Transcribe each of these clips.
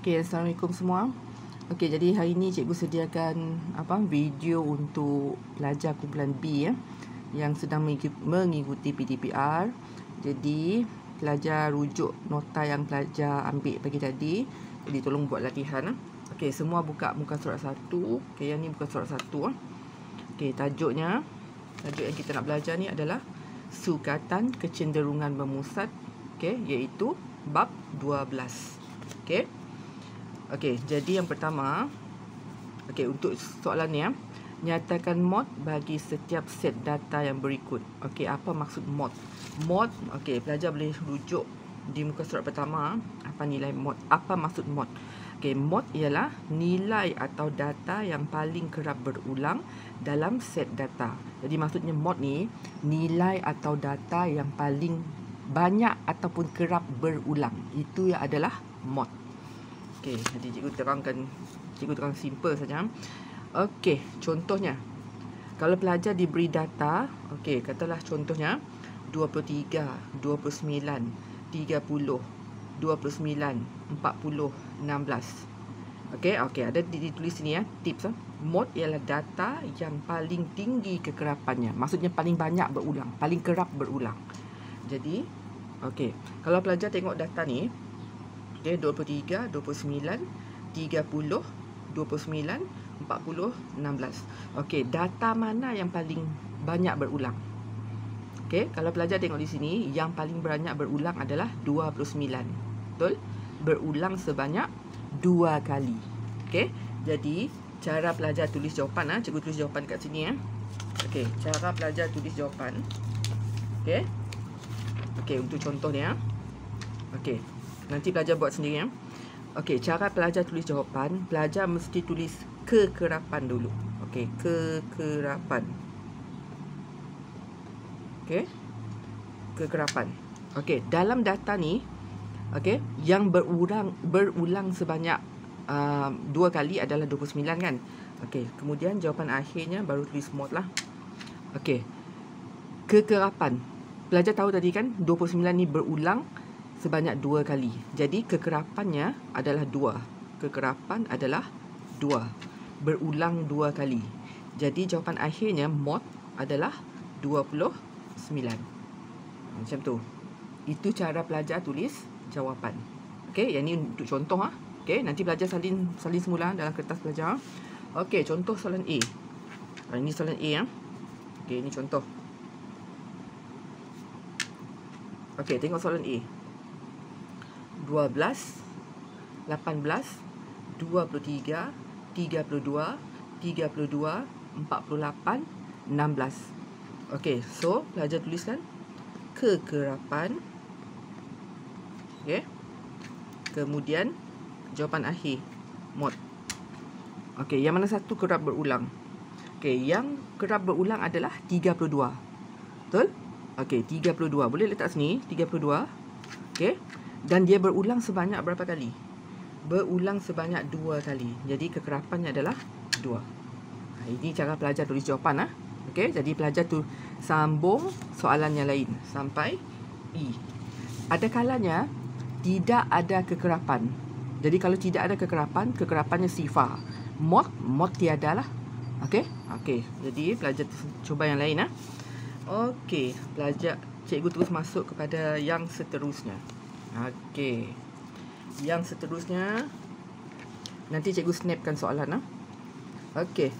Okey, assalamualaikum semua. Okey, jadi hari ini cikgu sediakan video untuk pelajar kumpulan B yang sedang mengikuti PDPR. Jadi pelajar rujuk nota yang pelajar ambil pagi tadi. Jadi tolong buat latihan. Okey, semua buka muka surat 1. Okey, yang ni buka surat 1. Okey, tajuk yang kita nak belajar ni adalah sukatan kecenderungan memusat. Okey, iaitu bab 12. Okey. Okey, jadi yang pertama, okey, untuk soalan ni nyatakan mod bagi setiap set data yang berikut. Okey, apa maksud mod? Mod, okey, pelajar boleh rujuk di muka surat pertama apa nilai mod, apa maksud mod. Okey, mod ialah nilai atau data yang paling kerap berulang dalam set data. Jadi maksudnya mod ni nilai atau data yang paling banyak ataupun kerap berulang. Itu yang adalah mod. Okey, jadi cikgu terang simple saja. Okey, contohnya kalau pelajar diberi data, okey, katalah contohnya 23, 29, 30, 29, 40, 16. Okey, ada ditulis sini tips Mod ialah data yang paling tinggi kekerapannya. Maksudnya paling banyak berulang, paling kerap berulang. Jadi, okey, kalau pelajar tengok data ni, okey, 23, 29, 30, 29, 40, 16. Okey, data mana yang paling banyak berulang? Okey, kalau pelajar tengok di sini, yang paling banyak berulang adalah 29. Betul? Berulang sebanyak 2 kali. Okey, jadi cara pelajar tulis jawapan, cikgu tulis jawapan kat sini. Okey, cara pelajar tulis jawapan. Okey. Okey, untuk contoh ni okey, nanti pelajar buat sendiri Okey, cara pelajar tulis jawapan, pelajar mesti tulis kekerapan dulu. Okey, kekerapan. Okey. Kekerapan. Okey, dalam data ni, okey, yang berulang sebanyak 2 kali adalah 29 kan? Okey, kemudian jawapan akhirnya baru tulis mod lah. Okey. Kekerapan. Pelajar tahu tadi kan 29 ni berulang sebanyak 2 kali. Jadi kekerapannya adalah 2. Kekerapan adalah 2. Berulang 2 kali. Jadi jawapan akhirnya mod adalah 29. Macam tu. Itu cara pelajar tulis jawapan. Okey, yang ni untuk contoh Okey, nanti pelajar salin semula dalam kertas pelajar. Okey, contoh soalan A. Ini soalan A Okey, ini contoh. Okey, tengok soalan A. 12, 18, 23, 32, 32, 48, 16. Okey, so pelajar tuliskan kekerapan. Okey. Kemudian jawapan akhir mod. Okey, yang mana satu kerap berulang? Okey, yang kerap berulang adalah 32. Betul? Okey, 32. Boleh letak sini 32. Okey. Dan dia berulang sebanyak berapa kali? Berulang sebanyak 2 kali. Jadi kekerapannya adalah 2. Ini cara pelajar tulis jawapan Okey, jadi pelajar tu sambung soalan yang lain sampai E. Ada kalanya tidak ada kekerapan. Jadi kalau tidak ada kekerapan, kekerapannya sifar. Mod tiada lah. Okey? Okey. Jadi pelajar cuba yang lain Okey, pelajar cikgu terus masuk kepada yang seterusnya. Okey. Yang seterusnya nanti cikgu snapkan soalan Okey.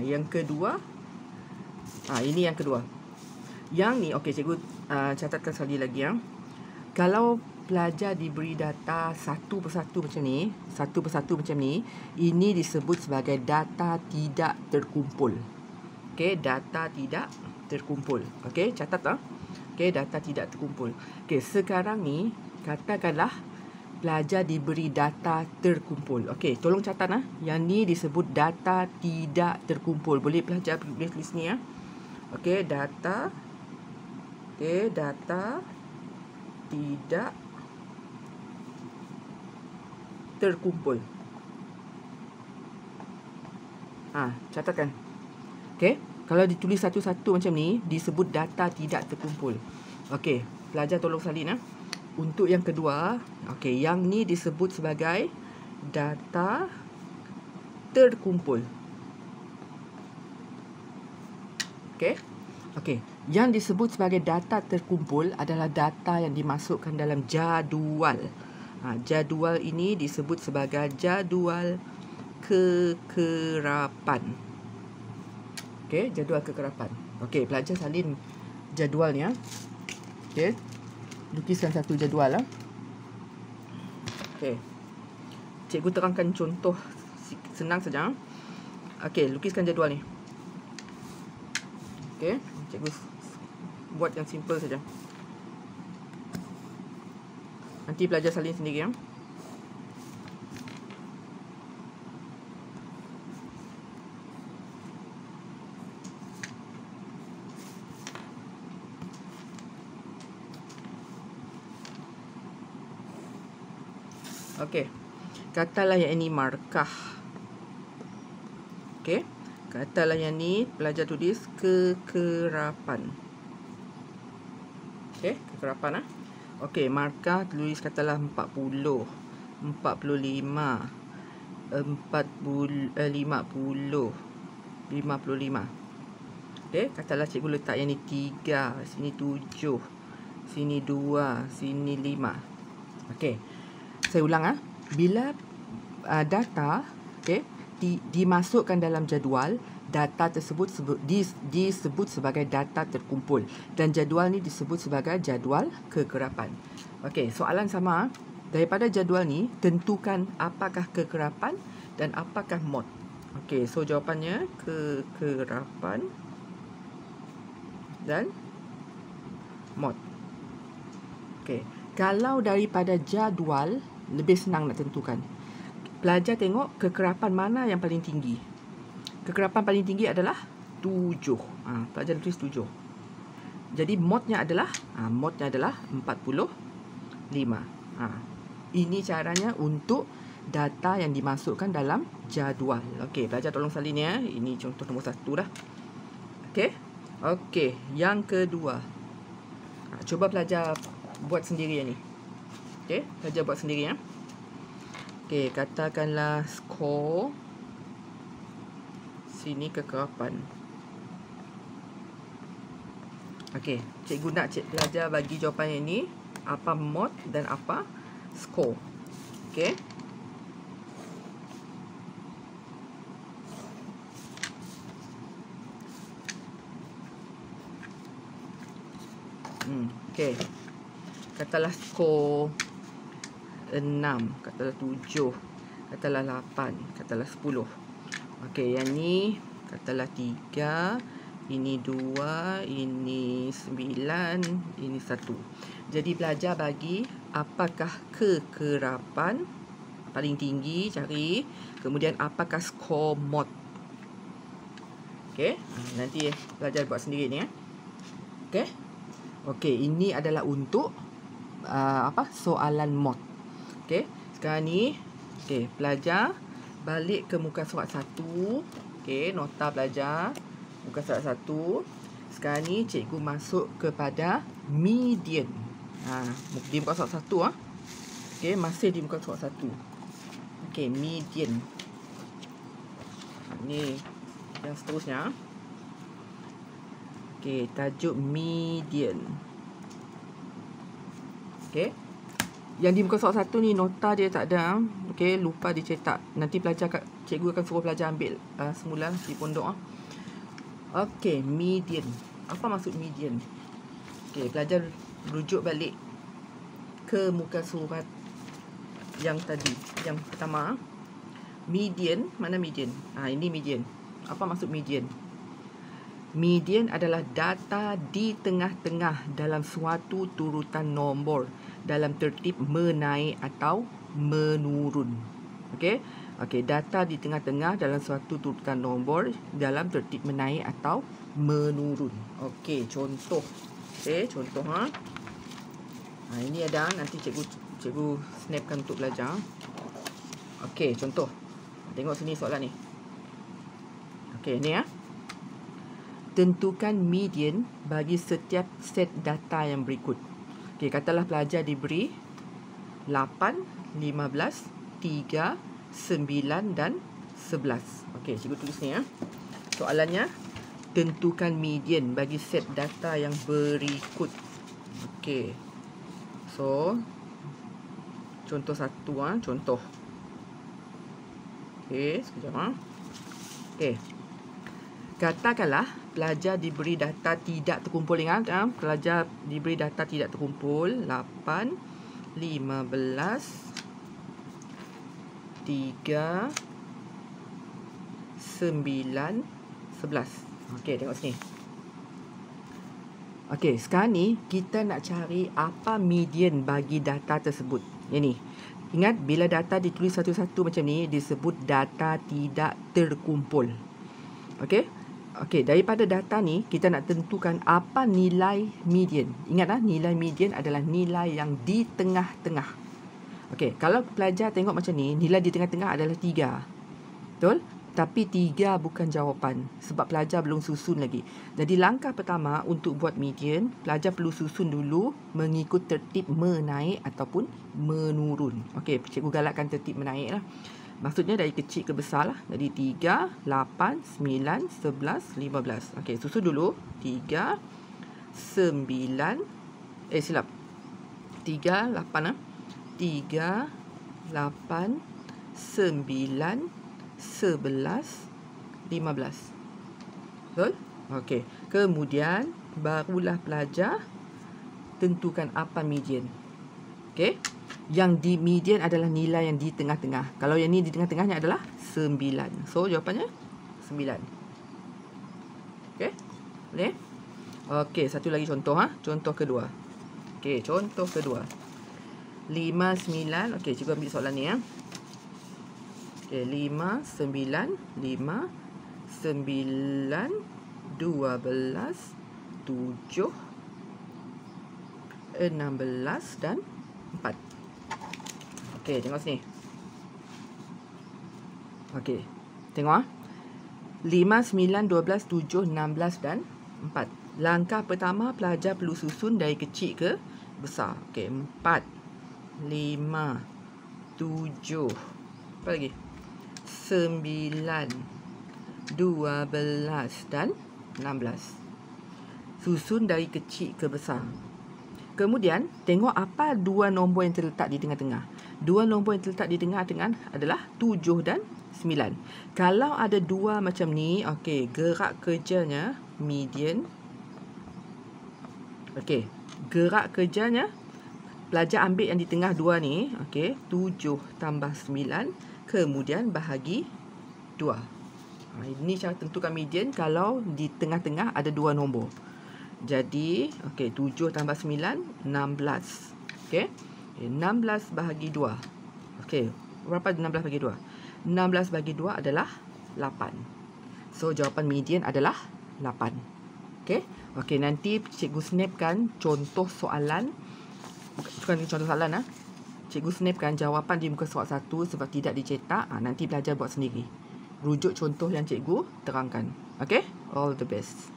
Yang kedua. Ini yang kedua. Yang ni okey, cikgu catatkan sekali lagi Kalau pelajar diberi data satu persatu macam ni, ini disebut sebagai data tidak terkumpul. Okey, data tidak terkumpul. Okey, catat Okey, data tidak terkumpul. Okey, sekarang ni katakanlah pelajar diberi data terkumpul. Okey, tolong catat Yang ni disebut data tidak terkumpul. Boleh pelajar boleh tulis ni Okey, data. Okey, data tidak terkumpul. Catatkan. Okey, kalau ditulis satu-satu macam ni disebut data tidak terkumpul. Okey, pelajar tolong salin untuk yang kedua, okey, yang ni disebut sebagai data terkumpul. Okey. Okey, yang disebut sebagai data terkumpul adalah data yang dimasukkan dalam jadual. Jadual ini disebut sebagai jadual kekerapan. Okey, jadual kekerapan. Okey, pelajar salin jadualnya. Okey. Lukiskan satu jadual lah. Okey. Cikgu terangkan contoh senang saja. Okey, lukiskan jadual ni. Okey, cikgu buat yang simple saja. Nanti pelajar salin sendiri ya. Okey. Katalah yang ini markah. Okey. Katalah yang ni pelajar tulis kekerapan. Okey, kekerapan Okey, markah tulis katalah 40, 45, 50, 55. Okey, katalah cikgu letak yang ni 3, sini 7, sini 2, sini 5. Okey. Saya ulang bila data dimasukkan dalam jadual, data tersebut disebut sebagai data terkumpul dan jadual ni disebut sebagai jadual kekerapan. Okey, soalan sama. Daripada jadual ni tentukan apakah kekerapan dan apakah mod. Okey, so jawapannya kekerapan dan mod. Okey, kalau daripada jadual lebih senang nak tentukan. Pelajar tengok kekerapan mana yang paling tinggi. Kekerapan paling tinggi adalah 7. Pelajar tulis 7. Jadi modnya adalah 45. Ini caranya untuk data yang dimasukkan dalam jadual. Okey, pelajar tolong salin ya. Ini contoh nombor 1 dah. Okey. Okey, yang kedua. Cuba pelajar buat sendiri yang ni. Okey, pelajar buat sendiri ya. Okey, katakanlah skor. Sini kekerapan. Okey, cikgu nak pelajar bagi jawapan yang ni. Apa mod dan apa skor. Okey. Okey. Katalah skor 6, katalah 7, katalah 8, katalah 10. Okey, yang ni katalah 3, ini 2, ini 9, ini 1. Jadi pelajar bagi apakah kekerapan paling tinggi, cari. Kemudian apakah skor mod. Okey, nanti pelajar buat sendiri ni ya. Okey. Okey, ini adalah untuk soalan mod. Okey, sekarang ni pelajar balik ke muka surat 1. Okey, nota pelajar muka surat 1. Sekarang ni cikgu masuk kepada median. Di muka surat 1 Okey, masih di muka surat 1. Okey, median. Ni yang seterusnya. Okey, tajuk median. Okey. Yang di muka surat 1 ni nota dia tak ada. Okey, lupa dicetak. Nanti cikgu akan suruh pelajar ambil semula di pondok. Okey, median. Apa maksud median? Okey, pelajar rujuk balik ke muka surat yang tadi, yang pertama. Median, mana median? Ini median. Apa maksud median? Median adalah data di tengah-tengah dalam suatu turutan nombor dalam tertib menaik atau menurun. Okey. Okey, data di tengah-tengah dalam suatu turutan nombor dalam tertib menaik atau menurun. Okey, contoh. Okey, contoh ini ada, nanti cikgu snapkan untuk belajar. Okey, contoh. Tengok sini soalan ni. Okey, ni Tentukan median bagi setiap set data yang berikut. Okey, katalah pelajar diberi 8, 15, 3, 9 dan 11. Okey, cikgu tulis ni ya. Soalannya, tentukan median bagi set data yang berikut. Okey. So, contoh satu contoh. Okey, sekejap Okey. Katakanlah pelajar diberi data tidak terkumpul. Ingat pelajar diberi data tidak terkumpul 8, 15, 3, 9, 11. Okey, tengok sini. Okey, sekarang ni kita nak cari apa median bagi data tersebut. Yang ni. Ingat, bila data ditulis satu-satu macam ni, disebut data tidak terkumpul. Okey? Okey, daripada data ni, kita nak tentukan apa nilai median. Ingat nilai median adalah nilai yang di tengah-tengah. Okey, kalau pelajar tengok macam ni, nilai di tengah-tengah adalah 3. Betul? Tapi 3 bukan jawapan sebab pelajar belum susun lagi. Jadi langkah pertama untuk buat median, pelajar perlu susun dulu mengikut tertib menaik ataupun menurun. Okey, cikgu galakkan tertib menaik lah. Maksudnya dari kecil ke besar lah. Jadi 3, 8, 9, 11, 15. Okey, susun dulu. 3, 9, silap. 3, 8 3, 8, 9, 11, 15. Betul? Okey. Kemudian barulah pelajar tentukan apa median. Okey. Yang di median adalah nilai yang di tengah-tengah. Kalau yang ni di tengah-tengahnya adalah 9. So jawapannya 9. Okey. Boleh? Okey, satu lagi contoh Contoh kedua. Okey, contoh kedua. 5, 9. Okey, cikgu ambil soalan ni Okay, 5, 9, 5, 9, 12, 7, 16 dan 4. Okey, tengok sini. Okey, tengok 5, 9, 12, 7, 16 dan 4. Langkah pertama, pelajar perlu susun dari kecil ke besar. Okey, 4, 5, 7, apa lagi? 9, 12 dan 16. Susun dari kecil ke besar. Kemudian tengok apa dua nombor yang terletak di tengah-tengah. Dua nombor yang terletak di tengah-tengah adalah 7 dan 9. Kalau ada dua macam ni, okey, gerak kerjanya median. Okey, gerak kerjanya pelajar ambil yang di tengah dua ni, okey, 7 tambah 9. Kemudian bahagi 2. Ini cara tentukan median kalau di tengah-tengah ada dua nombor. Jadi, okey, 7 tambah 9, 16. Okey, 16 bahagi 2. Okey, berapa 16 bahagi 2? 16 bahagi 2 adalah 8. So, jawapan median adalah 8. Okey, okey, nanti cikgu snapkan contoh soalan. Bukan contoh soalan Cikgu snapkan jawapan di muka soal 1 sebab tidak dicetak. Nanti belajar buat sendiri. Rujuk contoh yang cikgu terangkan. Okay? All the best.